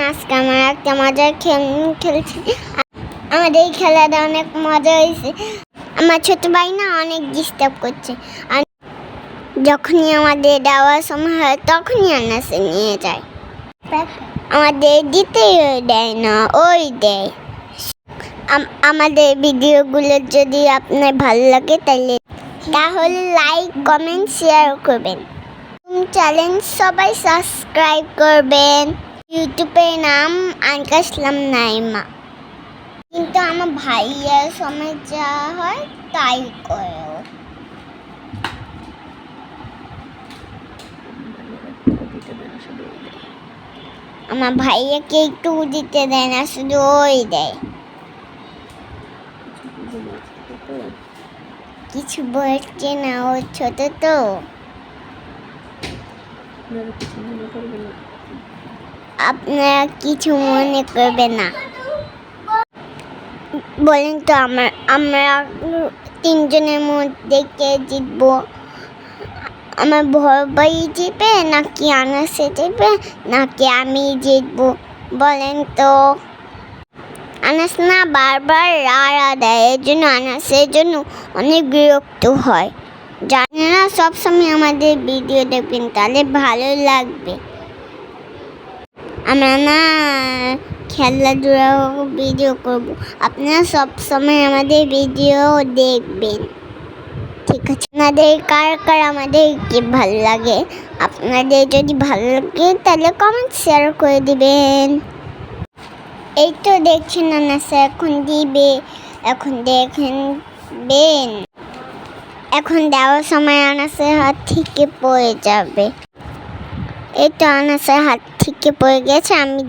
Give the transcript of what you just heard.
আজকে আমরা একটা মজার খেলছি। আমাদের এই খেলাটা অনেক মজা হয়েছে। আমার ছোট ভাই না অনেক ডিস্টার্ব করছে, আর যখনই আমাদের দেওয়ার সময় হয় তখনই আনাসে নিয়ে যায়। আমাদের দিতেই দেয় না, ওই দেয়। আমাদের ভিডিওগুলো যদি আপনার ভালো লাগে তাহলে লাইক, কমেন্ট, শেয়ার করবেন। চ্যানেল সবাই সাবস্ক্রাইব করবেন। ইউটিউবের নাম আনকা ইসলাম নাইমা। কিন্তু আমার ভাইয়ার সময় যা হয় তাই করে। আমার ভাইয়াকে একটু দিতে দেয় না, শুধু ওই দেয়। কিছু বলছে না, ও ছোট তো। আপনারা কিছু মনে করবেন না। বলেন তো আমরা তিনজনের মধ্যে কে জিতবো? আমার বড় ভাই জিতবে নাকি আনাসে জিতবে নাকি আমি জিতবো? বলেন তো। আনাস না বারবার রাড়া দেয়, এর জন্য আনাসের জন্য অনেক বিরক্ত হয়। জানেন না, সবসময় আমাদের ভিডিও দেখবেন, তাহলে ভালো লাগবে। আমরা না খেলাধুলা ভিডিও করব, আপনারা সবসময় আমাদের ভিডিও দেখবেন, ঠিক আছে? আপনাদের কার আমাদেরকে ভালো লাগে, আপনাদের যদি ভালো লাগে তাহলে কমেন্ট শেয়ার করে দিবেন। এই তো দেখছেন আনাসে এখন দিবে, এখন দেখবেন। এখন দেওয়ার সময় আনাসের হাত থেকে পড়ে যাবে। এই তো আনাসের হাত থেকে পড়ে গেছে, আমি